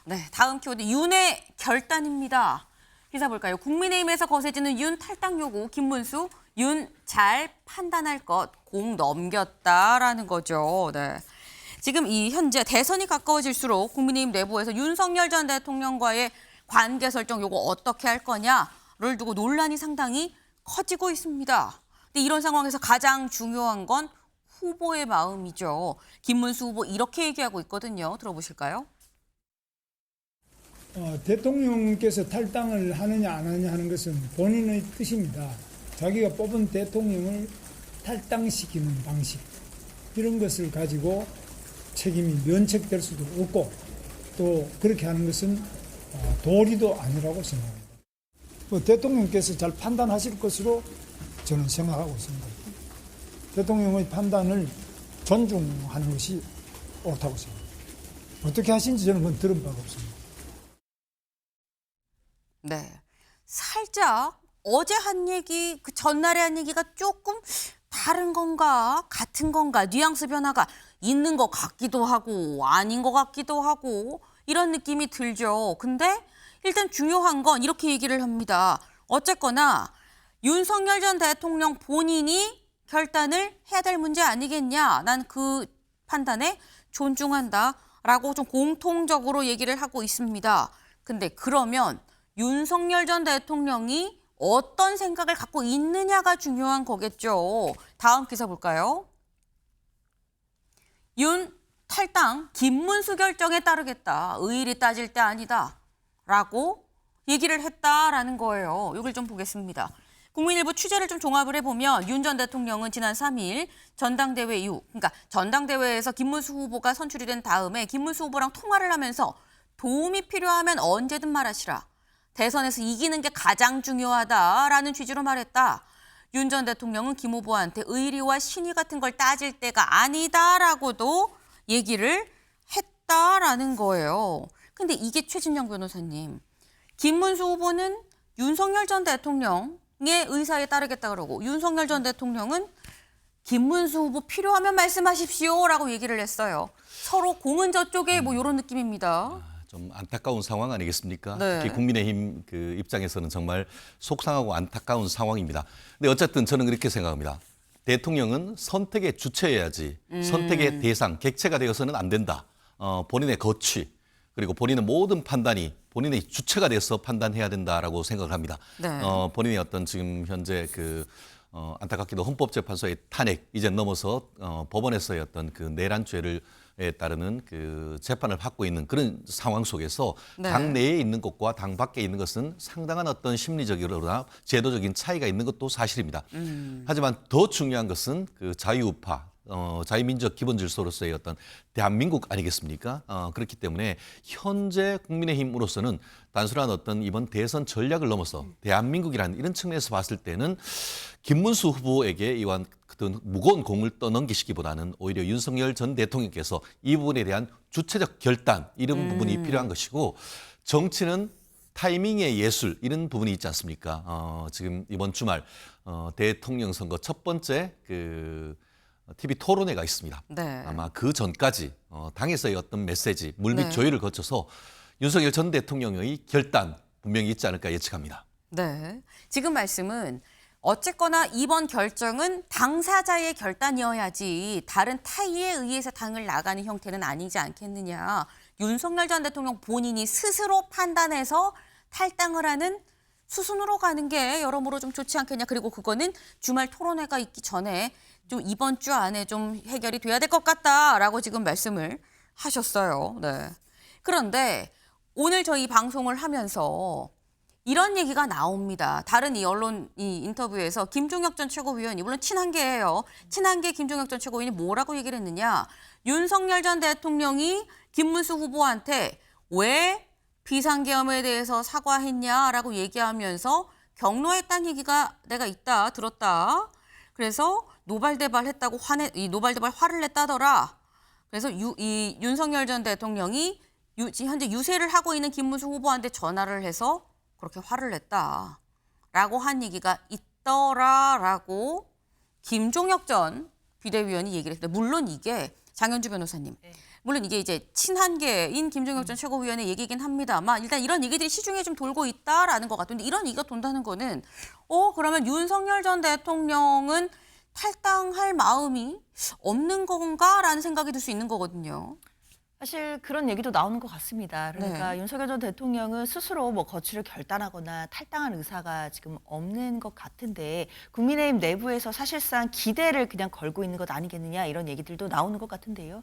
네, 다음 키워드 윤의 결단입니다. 기사 볼까요? 국민의힘에서 거세지는 윤 탈당 요구, 김문수 윤 잘 판단할 것 공 넘겼다라는 거죠. 네. 지금 이 현재 대선이 가까워질수록 국민의힘 내부에서 윤석열 전 대통령과의 관계 설정 요거 어떻게 할 거냐를 두고 논란이 상당히 커지고 있습니다. 근데 이런 상황에서 가장 중요한 건 후보의 마음이죠. 김문수 후보 이렇게 얘기하고 있거든요. 들어보실까요? 대통령께서 탈당을 하느냐 안 하느냐 하는 것은 본인의 뜻입니다. 자기가 뽑은 대통령을 탈당시키는 방식, 이런 것을 가지고 책임이 면책될 수도 없고 또 그렇게 하는 것은 도리도 아니라고 생각합니다. 대통령께서 잘 판단하실 것으로 저는 생각하고 있습니다. 대통령의 판단을 존중하는 것이 옳다고 생각합니다. 어떻게 하신지 저는 그건 들은 바가 없습니다. 네, 살짝 어제 한 얘기, 그 전날에 한 얘기가 조금 다른 건가, 같은 건가, 뉘앙스 변화가 있는 것 같기도 하고 아닌 것 같기도 하고 이런 느낌이 들죠. 근데 일단 중요한 건 이렇게 얘기를 합니다. 어쨌거나 윤석열 전 대통령 본인이 결단을 해야 될 문제 아니겠냐. 난 그 판단에 존중한다라고 좀 공통적으로 얘기를 하고 있습니다. 근데 그러면 윤석열 전 대통령이 어떤 생각을 갖고 있느냐가 중요한 거겠죠. 다음 기사 볼까요? 윤 탈당 김문수 결정에 따르겠다. 의일이 따질 때 아니다. 라고 얘기를 했다라는 거예요. 이걸 좀 보겠습니다. 국민일보 취재를 좀 종합을 해보면 윤 전 대통령은 지난 3일 전당대회 이후, 그러니까 전당대회에서 김문수 후보가 선출이 된 다음에 김문수 후보랑 통화를 하면서 도움이 필요하면 언제든 말하시라. 대선에서 이기는 게 가장 중요하다라는 취지로 말했다. 윤 전 대통령은 김 후보한테 의리와 신의 같은 걸 따질 때가 아니다라고도 얘기를 했다라는 거예요. 근데 이게 최진영 변호사님, 김문수 후보는 윤석열 전 대통령의 의사에 따르겠다 그러고 윤석열 전 대통령은 김문수 후보 필요하면 말씀하십시오라고 얘기를 했어요. 서로 공은 저쪽에 뭐 이런 느낌입니다. 좀 안타까운 상황 아니겠습니까? 네. 특히 국민의힘 그 입장에서는 정말 속상하고 안타까운 상황입니다. 근데 어쨌든 저는 그렇게 생각합니다. 대통령은 선택의 주체여야지 선택의 대상, 객체가 되어서는 안 된다. 본인의 거취 그리고 본인의 모든 판단이 본인의 주체가 돼서 판단해야 된다라고 생각을 합니다. 네. 본인의 어떤 지금 현재 안타깝게도 헌법재판소의 탄핵 이제 넘어서 법원에서의 어떤 그 내란죄를 에 따르는 그 재판을 받고 있는 그런 상황 속에서 네. 당 내에 있는 것과 당 밖에 있는 것은 상당한 어떤 심리적이거나 제도적인 차이가 있는 것도 사실입니다. 하지만 더 중요한 것은 그 자유우파, 자유민족 기본 질서로서의 어떤 대한민국 아니겠습니까? 그렇기 때문에 현재 국민의힘으로서는 단순한 어떤 이번 대선 전략을 넘어서 대한민국이라는 이런 측면에서 봤을 때는 김문수 후보에게 이wan 어떤 무거운 공을 떠넘기시기보다는 오히려 윤석열 전 대통령께서 이 부분에 대한 주체적 결단 이런 부분이 필요한 것이고 정치는 타이밍의 예술 이런 부분이 있지 않습니까? 지금 이번 주말 대통령 선거 첫 번째 그 TV 토론회가 있습니다. 네. 아마 그 전까지 당에서의 어떤 메시지, 물밑 네. 조율을 거쳐서 윤석열 전 대통령의 결단 분명히 있지 않을까 예측합니다. 네. 지금 말씀은 어쨌거나 이번 결정은 당사자의 결단이어야지 다른 타의에 의해서 당을 나가는 형태는 아니지 않겠느냐. 윤석열 전 대통령 본인이 스스로 판단해서 탈당을 하는 수순으로 가는 게 여러모로 좀 좋지 않겠냐. 그리고 그거는 주말 토론회가 있기 전에 좀 이번 주 안에 좀 해결이 돼야 될 것 같다라고 지금 말씀을 하셨어요. 네. 그런데 오늘 저희 방송을 하면서 이런 얘기가 나옵니다. 다른 이 언론 이 인터뷰에서 김종혁 전 최고위원이 물론 친한계예요. 친한계 김종혁 전 최고위원이 뭐라고 얘기를 했느냐. 윤석열 전 대통령이 김문수 후보한테 왜 비상계엄에 대해서 사과했냐라고 얘기하면서 경로했다는 얘기가 내가 있다 들었다. 그래서 노발대발했다고 노발대발 화를 냈다더라. 그래서 이 윤석열 전 대통령이 현재 유세를 하고 있는 김문수 후보한테 전화를 해서 그렇게 화를 냈다라고 한 얘기가 있더라라고 김종혁 전 비대위원이 얘기를 했는데 물론 이게 장현주 변호사님. 물론 이게 이제 친한계인 김종혁 전 최고위원의 얘기긴 합니다만 일단 이런 얘기들이 시중에 좀 돌고 있다라는 것 같은데 이런 얘기가 돈다는 거는 그러면 윤석열 전 대통령은 탈당할 마음이 없는 건가라는 생각이 들 수 있는 거거든요. 사실 그런 얘기도 나오는 것 같습니다. 그러니까 네. 윤석열 전 대통령은 스스로 뭐 거취를 결단하거나 탈당할 의사가 지금 없는 것 같은데 국민의힘 내부에서 사실상 기대를 그냥 걸고 있는 것 아니겠느냐 이런 얘기들도 나오는 것 같은데요.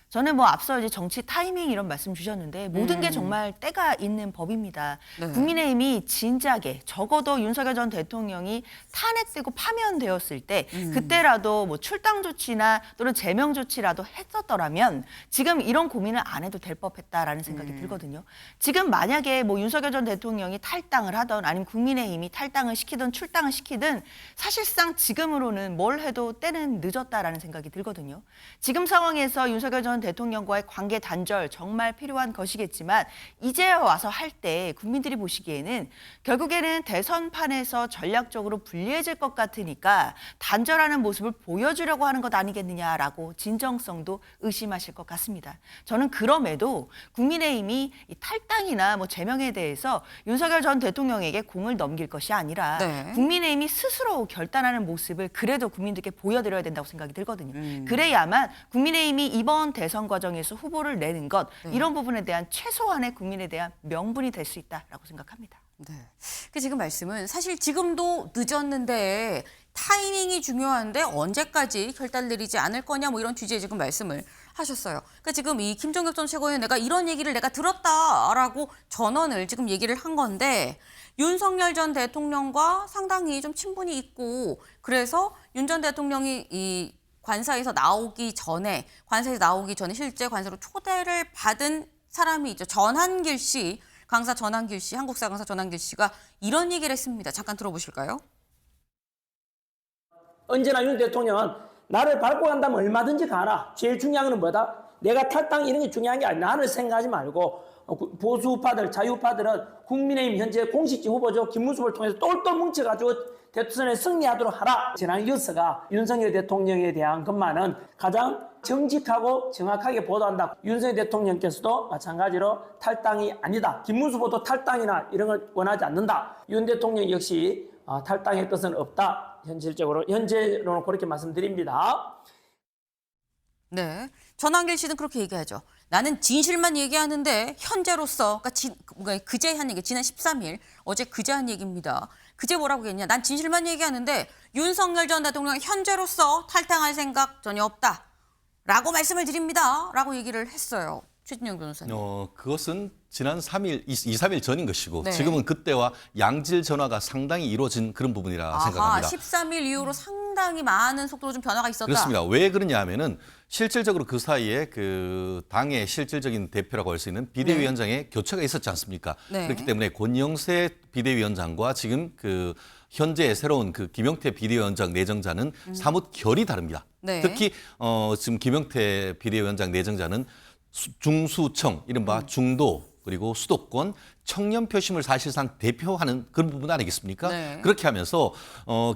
저는 뭐 앞서 이제 정치 타이밍 이런 말씀 주셨는데 모든 게 정말 때가 있는 법입니다. 네. 국민의힘이 진작에 적어도 윤석열 전 대통령이 탄핵되고 파면되었을 때 그때라도 뭐 출당 조치나 또는 제명 조치라도 했었더라면 지금 이런 고민을 안 해도 될 법했다라는 생각이 들거든요. 지금 만약에 뭐 윤석열 전 대통령이 탈당을 하던 아니면 국민의힘이 탈당을 시키든 출당을 시키든 사실상 지금으로는 뭘 해도 때는 늦었다라는 생각이 들거든요. 지금 상황에서 윤석열 전 대통령과의 관계 단절 정말 필요한 것이겠지만 이제 와서 할 때 국민들이 보시기에는 결국에는 대선판에서 전략적으로 불리해질 것 같으니까 단절하는 모습을 보여주려고 하는 것 아니겠느냐라고 진정성도 의심하실 것 같습니다. 저는 그럼에도 국민의힘이 이 탈당이나 뭐 제명에 대해서 윤석열 전 대통령에게 공을 넘길 것이 아니라 네. 국민의힘이 스스로 결단하는 모습을 그래도 국민들께 보여드려야 된다고 생각이 들거든요. 그래야만 국민의힘이 이번 대선 과정에서 후보를 내는 것 이런 부분에 대한 최소한의 국민에 대한 명분이 될 수 있다라고 생각합니다. 네. 그 지금 말씀은 사실 지금도 늦었는데 타이밍이 중요한데 언제까지 결단 내리지 않을 거냐 뭐 이런 취지의 지금 말씀을 하셨어요. 그러니까 지금 이 김종혁 전 최고위원 내가 이런 얘기를 내가 들었다라고 전언을 지금 얘기를 한 건데 윤석열 전 대통령과 상당히 좀 친분이 있고 그래서 윤 전 대통령이 이 관사에서 나오기 전에 실제 관사로 초대를 받은 사람이 있죠. 전한길 씨, 강사 전한길 씨, 한국사 강사 전한길 씨가 이런 얘기를 했습니다. 잠깐 들어보실까요? 언제나 윤 대통령은 나를 밟고 간다면 얼마든지 가라. 제일 중요한 건 뭐다? 내가 탈당 이런 게 중요한 게 아니라 나를 생각하지 말고 보수우파들, 자유우파들은 국민의힘 현재 공식적 후보죠. 김문수를 통해서 똘똘 뭉쳐가지고 대선에 승리하도록 하라. 지난 여서가 윤석열 대통령에 대한 것만은 가장 정직하고 정확하게 보도한다. 윤석열 대통령께서도 마찬가지로 탈당이 아니다. 김문수 후보도 탈당이나 이런 걸 원하지 않는다. 윤 대통령 역시 탈당의 뜻은 없다. 현재로는 그렇게 말씀드립니다. 네. 전한길 씨는 그렇게 얘기하죠. 나는 진실만 얘기하는데 현재로서, 그러니까 그제 한 얘기, 지난 13일, 어제 그제 한 얘기입니다. 그제 뭐라고 했냐. 난 진실만 얘기하는데 윤석열 전 대통령 현재로서 탈당할 생각 전혀 없다. 라고 말씀을 드립니다. 라고 얘기를 했어요. 최진영 변호사님. 그것은 지난 3일, 2, 3일 전인 것이고 네. 지금은 그때와 양질 전화가 상당히 이루어진 그런 부분이라 생각합니다. 13일 이후로 상당히 많은 속도로 좀 변화가 있었다. 그렇습니다. 왜 그러냐 하면은 실질적으로 그 사이에 그 당의 실질적인 대표라고 할 수 있는 비대위원장의 교체가 있었지 않습니까? 네. 그렇기 때문에 권영세 비대위원장과 지금 그 현재 새로운 그 김용태 비대위원장 내정자는 사뭇 결이 다릅니다. 네. 특히 지금 김용태 비대위원장 내정자는 중수청, 이른바 중도 그리고 수도권 청년 표심을 사실상 대표하는 그런 부분 아니겠습니까? 네. 그렇게 하면서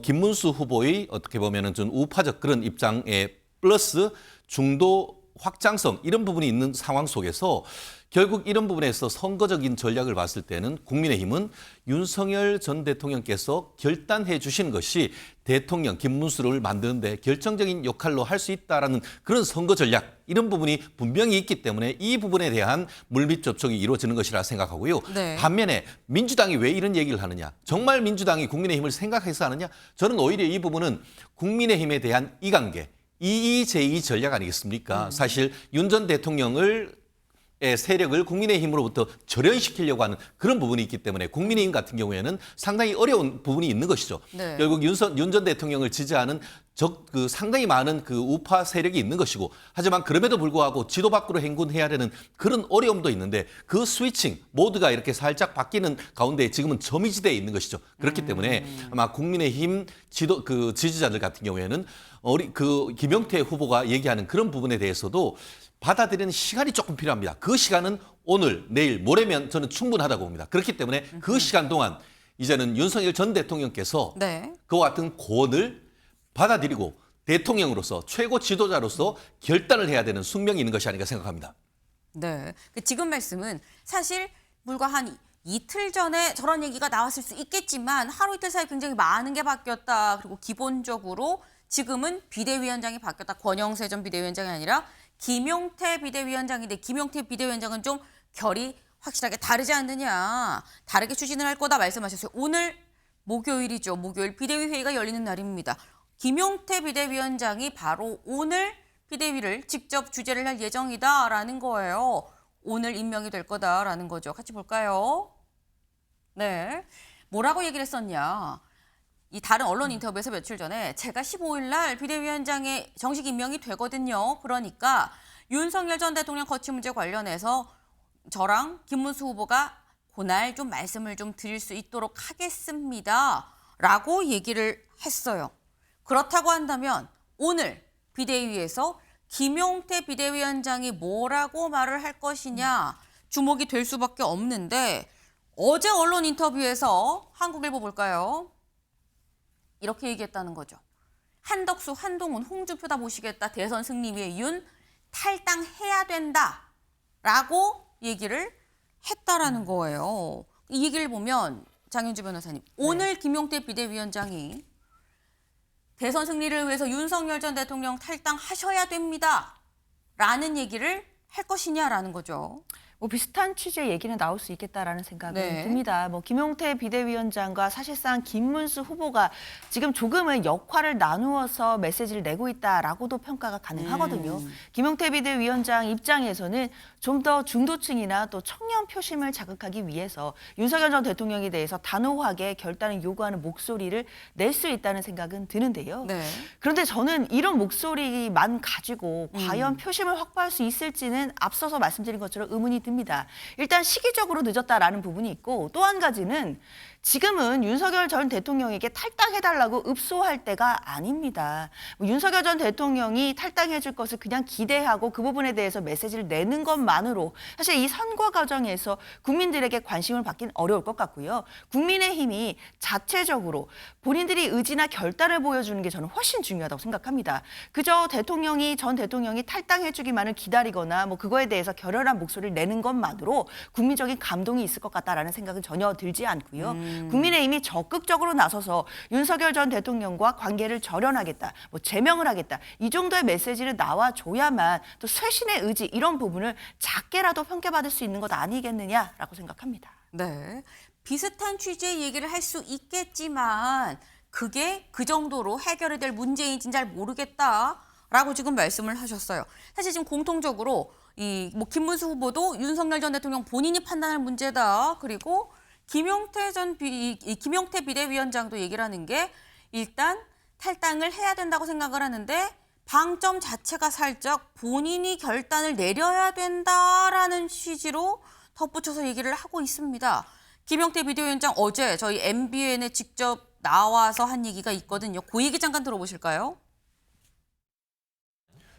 김문수 후보의 어떻게 보면은 좀 우파적 그런 입장에 플러스 중도 확장성 이런 부분이 있는 상황 속에서 결국 이런 부분에서 선거적인 전략을 봤을 때는 국민의힘은 윤석열 전 대통령께서 결단해 주신 것이 대통령 김문수를 만드는 데 결정적인 역할로 할 수 있다라는 그런 선거 전략 이런 부분이 분명히 있기 때문에 이 부분에 대한 물밑 접촉이 이루어지는 것이라 생각하고요. 네. 반면에 민주당이 왜 이런 얘기를 하느냐. 정말 민주당이 국민의힘을 생각해서 하느냐. 저는 오히려 이 부분은 국민의힘에 대한 이관계. 이의제의 전략 아니겠습니까? 사실 윤 전 대통령의 세력을 국민의힘으로부터 절연시키려고 하는 그런 부분이 있기 때문에 국민의힘 같은 경우에는 상당히 어려운 부분이 있는 것이죠. 네. 결국 윤 전 대통령을 지지하는 상당히 많은 그 우파 세력이 있는 것이고 하지만 그럼에도 불구하고 지도 밖으로 행군해야 되는 그런 어려움도 있는데 그 스위칭 모두가 이렇게 살짝 바뀌는 가운데 지금은 점이지대에 있는 것이죠. 그렇기 때문에 아마 국민의힘 지지자들 같은 경우에는 우리 김용태 후보가 얘기하는 그런 부분에 대해서도 받아들이는 시간이 조금 필요합니다. 그 시간은 오늘, 내일, 모레면 저는 충분하다고 봅니다. 그렇기 때문에 그 시간 동안 이제는 윤석열 전 대통령께서 네. 그와 같은 고언을 받아들이고 대통령으로서 최고 지도자로서 결단을 해야 되는 숙명이 있는 것이 아닌가 생각합니다. 네. 지금 말씀은 사실 불과 한 이틀 전에 저런 얘기가 나왔을 수 있겠지만 하루 이틀 사이에 굉장히 많은 게 바뀌었다. 그리고 기본적으로 지금은 비대위원장이 바뀌었다. 권영세 전 비대위원장이 아니라 김용태 비대위원장인데 김용태 비대위원장은 좀 결이 확실하게 다르지 않느냐. 다르게 추진을 할 거다 말씀하셨어요. 오늘 목요일이죠. 목요일 비대위 회의가 열리는 날입니다. 김용태 비대위원장이 바로 오늘 비대위를 직접 주재를 할 예정이다라는 거예요. 오늘 임명이 될 거다라는 거죠. 같이 볼까요? 네. 뭐라고 얘기를 했었냐. 이 다른 언론 인터뷰에서 며칠 전에 제가 15일 날 비대위원장에 정식 임명이 되거든요. 그러니까 윤석열 전 대통령 거취 문제 관련해서 저랑 김문수 후보가 그날 좀 말씀을 좀 드릴 수 있도록 하겠습니다. 라고 얘기를 했어요. 그렇다고 한다면 오늘 비대위에서 김용태 비대위원장이 뭐라고 말을 할 것이냐 주목이 될 수밖에 없는데 어제 언론 인터뷰에서 한국일보 볼까요? 이렇게 얘기했다는 거죠. 한덕수, 한동훈, 홍준표 다 모시겠다. 대선 승리 위해 윤 탈당해야 된다라고 얘기를 했다라는 거예요. 이 얘기를 보면 장윤주 변호사님, 오늘 김용태 비대위원장이 대선 승리를 위해서 윤석열 전 대통령 탈당하셔야 됩니다라는 얘기를 할 것이냐라는 거죠. 뭐 비슷한 취지의 얘기는 나올 수 있겠다라는 생각이 네. 듭니다. 뭐 김용태 비대위원장과 사실상 김문수 후보가 지금 조금은 역할을 나누어서 메시지를 내고 있다라고도 평가가 가능하거든요. 김용태 비대위원장 입장에서는 좀 더 중도층이나 또 청년 표심을 자극하기 위해서 윤석열 전 대통령에 대해서 단호하게 결단을 요구하는 목소리를 낼 수 있다는 생각은 드는데요. 네. 그런데 저는 이런 목소리만 가지고 과연 표심을 확보할 수 있을지는 앞서서 말씀드린 것처럼 의문이 듭니다. 일단 시기적으로 늦었다라는 부분이 있고 또 한 가지는 지금은 윤석열 전 대통령에게 탈당해달라고 읍소할 때가 아닙니다. 뭐 윤석열 전 대통령이 탈당해줄 것을 그냥 기대하고 그 부분에 대해서 메시지를 내는 것만으로 사실 이 선거 과정에서 국민들에게 관심을 받긴 어려울 것 같고요. 국민의힘이 자체적으로 본인들이 의지나 결단을 보여주는 게 저는 훨씬 중요하다고 생각합니다. 그저 전 대통령이 탈당해주기만을 기다리거나 뭐 그거에 대해서 결연한 목소리를 내는 것만으로 국민적인 감동이 있을 것 같다라는 생각은 전혀 들지 않고요. 국민의힘이 적극적으로 나서서 윤석열 전 대통령과 관계를 절연하겠다, 뭐 제명을 하겠다 이 정도의 메시지를 나와줘야만 또 쇄신의 의지 이런 부분을 작게라도 평가받을 수 있는 것 아니겠느냐라고 생각합니다. 네. 비슷한 취지의 얘기를 할 수 있겠지만 그게 그 정도로 해결이 될 문제인지는 잘 모르겠다라고 지금 말씀을 하셨어요. 사실 지금 공통적으로 뭐 김문수 후보도 윤석열 전 대통령 본인이 판단할 문제다. 그리고 김용태 비대위원장도 얘기를 하는 게 일단 탈당을 해야 된다고 생각을 하는데 방점 자체가 살짝 본인이 결단을 내려야 된다라는 취지로 덧붙여서 얘기를 하고 있습니다. 김용태 비대위원장 어제 저희 MBN에 직접 나와서 한 얘기가 있거든요. 그 얘기 잠깐 들어보실까요?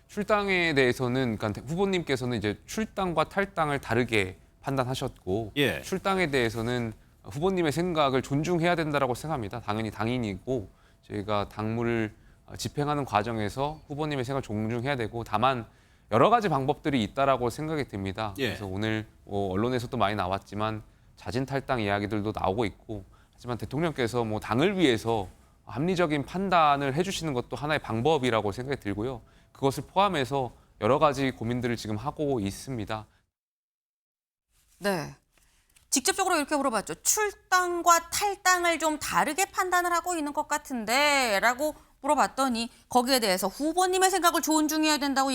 출당에 대해서는 그러니까 후보님께서는 이제 출당과 탈당을 다르게 판단하셨고 예. 출당에 대해서는 후보님의 생각을 존중해야 된다라고 생각합니다. 당연히 당인이고 저희가 당무를 집행하는 과정에서 후보님의 생각을 존중해야 되고 다만 여러 가지 방법들이 있다라고 생각이 듭니다. 예. 그래서 오늘 언론에서도 많이 나왔지만 자진 탈당 이야기들도 나오고 있고 하지만 대통령께서 뭐 당을 위해서 합리적인 판단을 해주시는 것도 하나의 방법이라고 생각이 들고요. 그것을 포함해서 여러 가지 고민들을 지금 하고 있습니다. 네. 직접적으로 이렇게 물어봤죠. 출당과 탈당을 좀 다르게 판단을 하고 있는 것 같은데 라고 물어봤더니 거기에 대해서 후보님의 생각을 존중해야 된다고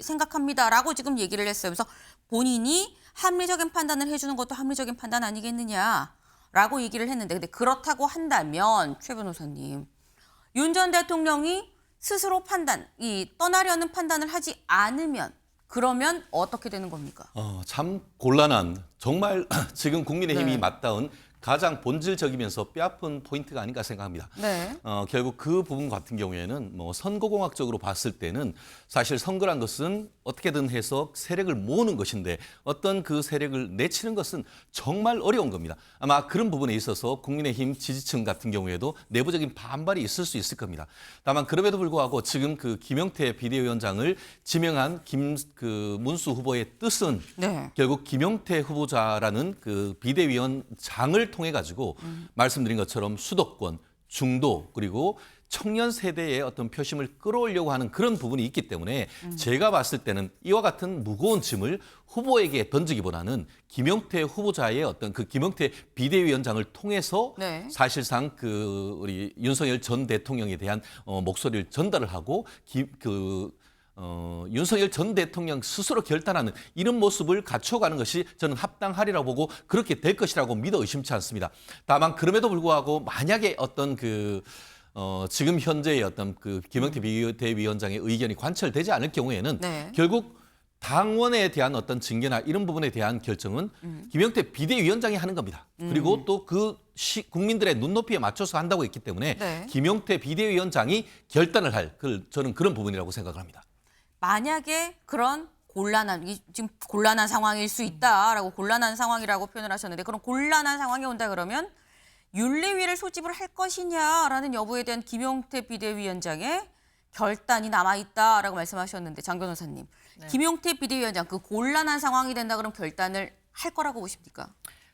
생각합니다. 라고 지금 얘기를 했어요. 그래서 본인이 합리적인 판단을 해주는 것도 합리적인 판단 아니겠느냐 라고 얘기를 했는데 근데 그렇다고 한다면 최 변호사님 윤 전 대통령이 스스로 떠나려는 판단을 하지 않으면 그러면 어떻게 되는 겁니까? 참 곤란한 정말 지금 국민의힘이 네. 맞닿은 가장 본질적이면서 뼈아픈 포인트가 아닌가 생각합니다. 네. 결국 그 부분 같은 경우에는 뭐 선거공학적으로 봤을 때는 사실 선거란 것은 어떻게든 해서 세력을 모으는 것인데 어떤 그 세력을 내치는 것은 정말 어려운 겁니다. 아마 그런 부분에 있어서 국민의힘 지지층 같은 경우에도 내부적인 반발이 있을 수 있을 겁니다. 다만 그럼에도 불구하고 지금 그 김용태 비대위원장을 지명한 문수 후보의 뜻은 네. 결국 김용태 후보자라는 그 비대위원장을 통해 가지고 말씀드린 것처럼 수도권, 중도 그리고 청년 세대의 어떤 표심을 끌어올려고 하는 그런 부분이 있기 때문에 제가 봤을 때는 이와 같은 무거운 짐을 후보에게 던지기보다는 김용태 후보자의 어떤 그 김용태 비대위원장을 통해서 네. 사실상 그 우리 윤석열 전 대통령에 대한 목소리를 전달을 하고 윤석열 전 대통령 스스로 결단하는 이런 모습을 갖춰가는 것이 저는 합당하리라고 보고 그렇게 될 것이라고 믿어 의심치 않습니다. 다만 그럼에도 불구하고 만약에 어떤 지금 현재의 어떤 그 김용태 비대위원장의 의견이 관철되지 않을 경우에는 네. 결국 당원에 대한 어떤 징계나 이런 부분에 대한 결정은 김용태 비대위원장이 하는 겁니다. 그리고 또 국민들의 눈높이에 맞춰서 한다고 했기 때문에 네. 김용태 비대위원장이 결단을 할 저는 그런 부분이라고 생각을 합니다. 만약에 그런 지금 곤란한 상황일 수 있다라고 곤란한 상황이라고 표현을 하셨는데 그런 곤란한 상황이 온다 그러면 윤리위를 소집을 할 것이냐라는 여부에 대한 김용태 비대위원장의 결단이 남아있다라고 말씀하셨는데 장 변호사님, 네. 김용태 비대위원장 그 곤란한 상황이 된다 그러면 결단을 할 거라고 보십니까?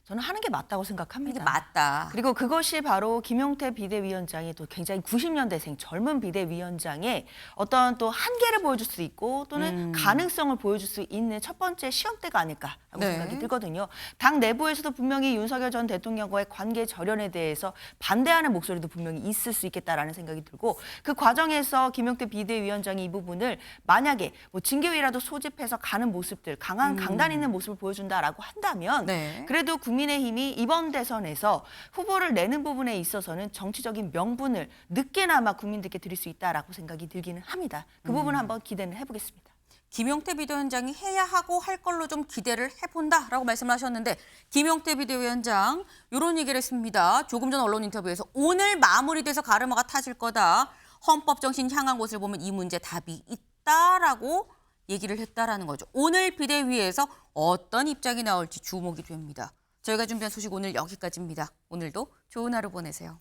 저는 하는 게 맞다고 생각합니다. 이게 맞다. 그리고 그것이 바로 김용태 비대위원장이 또 굉장히 90년대생 젊은 비대위원장의 어떤 또 한계를 보여줄 수 있고 또는 가능성을 보여줄 수 있는 첫 번째 시험대가 아닐까라고 네. 생각이 들거든요. 당 내부에서도 분명히 윤석열 전 대통령과의 관계 절연에 대해서 반대하는 목소리도 분명히 있을 수 있겠다라는 생각이 들고 그 과정에서 김용태 비대위원장이 이 부분을 만약에 뭐 징계위라도 소집해서 가는 모습들 강한 강단 있는 모습을 보여준다라고 한다면 네. 그래도 국민의힘이 이번 대선에서 후보를 내는 부분에 있어서는 정치적인 명분을 늦게나마 국민들께 드릴 수 있다라고 생각이 들기는 합니다. 그 부분 한번 기대는 해보겠습니다. 김용태 비대위원장이 해야 하고 할 걸로 좀 기대를 해본다라고 말씀을 하셨는데 김용태 비대위원장 이런 얘기를 했습니다. 조금 전 언론 인터뷰에서 오늘 마무리돼서 가르마가 타질 거다. 헌법 정신 향한 곳을 보면 이 문제 답이 있다라고 얘기를 했다라는 거죠. 오늘 비대위에서 어떤 입장이 나올지 주목이 됩니다. 저희가 준비한 소식 오늘 여기까지입니다. 오늘도 좋은 하루 보내세요.